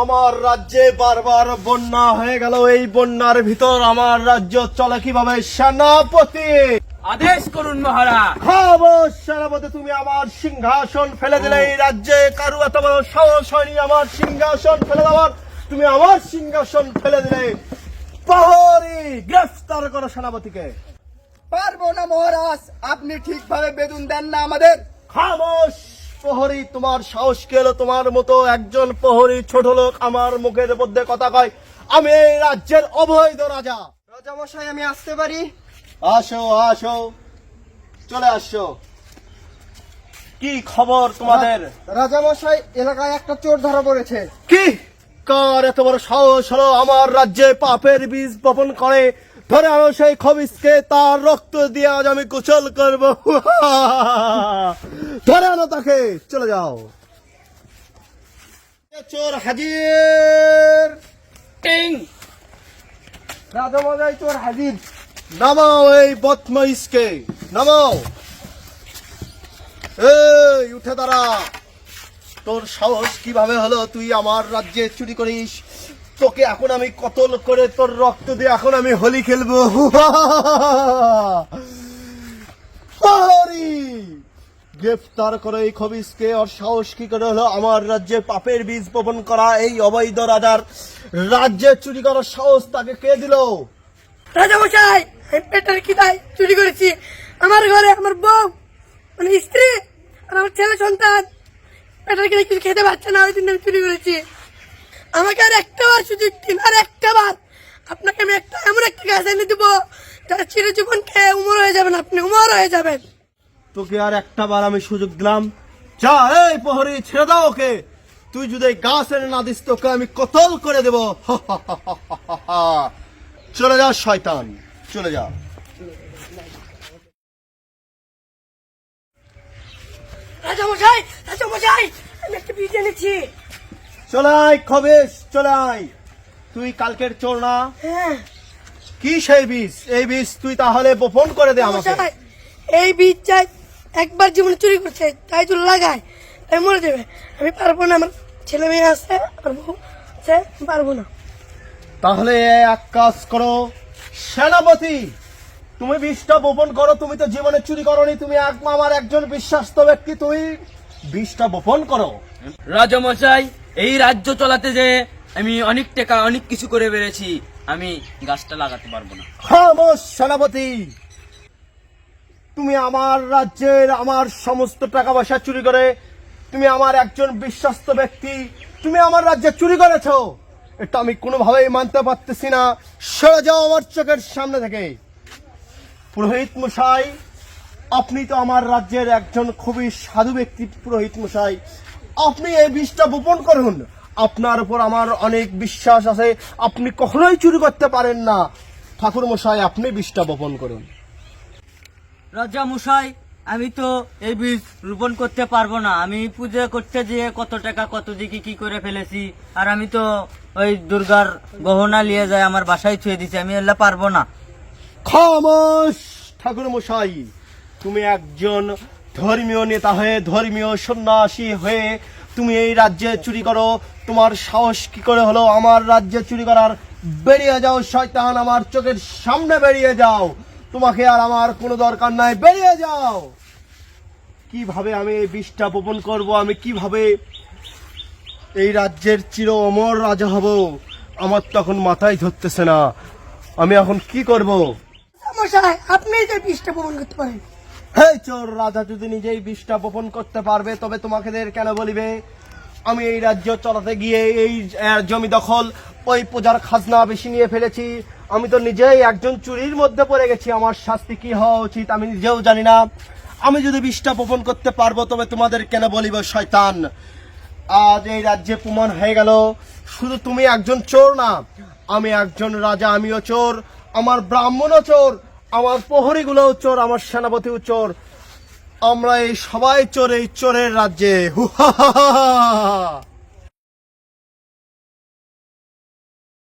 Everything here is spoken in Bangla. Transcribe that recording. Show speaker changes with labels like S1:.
S1: আমার রাজ্যে বারবার বন্যা হয়ে গেল। এই বন্যার ভিতর আমার রাজ্য চলে কিভাবে? সেনাপতি,
S2: আদেশ করুন মহারাজ।
S1: খামোশ সেনাপতি, তুমি আমার সিংহাসন ফেলে দিলে। এই রাজ্যে কারু এত বড় সাহস হয়নি আমার সিংহাসন ফেলে দেওয়ার। তুমি আমার সিংহাসন ফেলে দিলে। প্রহরী, গ্রেফতার করো সেনাপতিকে।
S3: পারবো না মহারাজ, আপনি ঠিকভাবে বেতন দেন না আমাদের।
S1: খামোশ প্রহরী, তোমার সাহস কি হলো? তোমার মতো একজন প্রহরী ছোট লোক আমার মুখের মধ্যে কথা কয়? আমি এই রাজ্যের অবৈধ রাজা।
S3: রাজামশাই, আমি আসতে পারি?
S1: আসো আসো, চলে আসো। কি খবর তোমাদের?
S3: রাজামশাই, এলাকায় একটা চোর ধরা পড়েছে।
S1: কি কার এত বড় সাহস হলো আমার রাজ্যে পাপের বীজ বপন করে? ধরে আনো সেই খবিসকে, তার রক্ত দিয়ে আজ আমি কুচল করব। ধরে আনো তাকে, চলে যাও। চোর হাজির।
S2: কিং,
S3: রাজামশাই, চোর হাজির।
S1: নামাও এই বদমাইশকে, নামাও। এই উঠে দাঁড়া। তোর সাহস কিভাবে হলো? তুই আমার রাজ্যে চুরি করিস। তোকে এখন আমি কতল করে তোর রক্ত দিয়ে এখন আমি হোলি খেলবো। প্রহরী, গ্রেফতার করে এই খবিসকে। ওর সাহস কি করে হলো আমার রাজ্যে পাপের বীজ বপন করা? এই অবৈধ রাজার রাজ্যে চুরি করার সাহস তাকে কে দিল?
S4: রাজামশাই, আমি পেটের খিদায় চুরি করেছি। আমার ঘরে আমার বউ, মানে স্ত্রী আর আমার ছেলে সন্তান পেটের খিদায় কিছু খেতে পারছে না, ওই জন্য আমি চুরি করেছি। আমাকে আর একটা বার সুযোগ দিন, আর একটা বার। আপনাকে আমি এমন একটা গাছ এনে দেবো যারা চিরজীবন খেয়ে উমর হয়ে যাবেন, আপনি উমর হয়ে যাবেন।
S1: তোকে আর একটা বার আমি সুযোগ দিলাম। যা, এই প্রহরী, ছেড়ে দাও ওকে। তুই যদি এই গাছ এনে না দিস তোকে আমি কতল করে দেব। চলে যা শয়তান, চলে যা।
S4: রাজামশাই, রাজামশাই, আমি একটা বীজ এনেছি।
S1: চলে আয় খবেশ, চলে আয়। তুই কালকের চোর না?
S4: হ্যাঁ
S1: কি সেই বীজ? এই বীজ তুই তাহলে বপন করে দে আমাকে।
S4: রাজামশাই, এই বীজ চাই একবার জীবনে চুরি করছে, তাই তো লাগায়, তাই মরে যাবে। আমি পারবো না, আমার ছেলে মেয়ে আছে, আমার বউ আছে, পারবো না।
S1: তাহলে এক কাজ করো সেনাপতি, তুমি বীজটা বপন করো। তুমি তো জীবনে চুরি করনি, তুমি আমার একজন বিশ্বাস্ত ব্যক্তি, তুমি বীজটা বপন করো।
S2: রাজামশাই, এই রাজ্য চালাতে যে আমি অনেক টাকা অনেক কিছু করে বেড়েছি, আমি গাছটা লাগাতে পারবো না।
S1: খামোশ সেনাপতি, তুমি আমার রাজ্যের আমার সমস্ত টাকা পয়সা চুরি করে তুমি আমার একজন বিশ্বস্ত ব্যক্তি, তুমি আমার রাজ্যে চুরি করেছো। এটা আমি কোনোভাবেই মানতে পারতেছি না। সরে যাও আমার চোখের সামনে থেকে। পুরোহিত মশাই, আপনি তো আমার রাজ্যের একজন খুবই সাধু ব্যক্তি। পুরোহিত মশাই, আপনি এই বীজটা বপন করুন। আপনার উপর আমার অনেক বিশ্বাস আছে, আপনি কখনোই চুরি করতে পারেন না। ঠাকুর মশাই, আপনি বীজটা বপন করুন।
S5: রাজা মশাই, আমি তো এই বীজ রোপণ করতে পারবো না। আমি পূজা করতে যেয়ে কত টাকা কত দিকে কি করে ফেলেছি, আর আমি তো ওই দুর্গার গহনা নিয়ে যায় আমার বাসায় ছুঁয়ে দিছি, আমি এগুলা পারবো না।
S1: খামোশ ঠাকুর মশাই, তুমি একজন ধর্মীয় নেতা হয়ে, ধর্মীয় সন্ন্যাসী হয়ে তুমি এই রাজ্যে চুরি করো? তোমার সাহস কি করে হলো আমার রাজ্যে চুরি করার? বেরিয়ে যাও শয়তান, আমার চোখের সামনে বেরিয়ে যাও। তোমাকে আর আমার কোনো দরকার নাই, বেরিয়ে যাও। কিভাবে আমি এই বীজটা বপন করব? আমি কিভাবে এই রাজ্যের চির অমর রাজা হব? আমার তখন মাথায় ধরতেছে না। আমি এখন কি করব?
S4: রাজামশাই, আপনি যে বীজটা বপন করতে পারেন।
S1: হে চোর রাজা যদি নিজেই বীজটা বপন করতে পারবে তবে তোমাকেদের কেন বলিবে? আমি এই রাজ্য চালাতে গিয়ে এই জমি দখল, ওই প্রজার খাজনা বেশি নিয়ে ফেলেছি। আমি তো নিজেই একজন চুরির মধ্যে পড়ে গেছি। আমার শাস্তি কি হওয়া উচিত আমি নিজেও জানি না। আমি যদি বীজটা বপন করতে পারবো তবে তোমাদের কেন বলিব শয়তান? আজ এই রাজ্যে প্রমাণ হয়ে গেল শুধু তুমি একজন চোর না, আমি একজন রাজা, আমিও চোর, আমার ব্রাহ্মণও চোর, আমার প্রহরীগুলোও চোর, আমার সেনাপতিও চোর। আমরা এই সবাই চোর এই চোরের রাজ্যে। হু হা হা হা।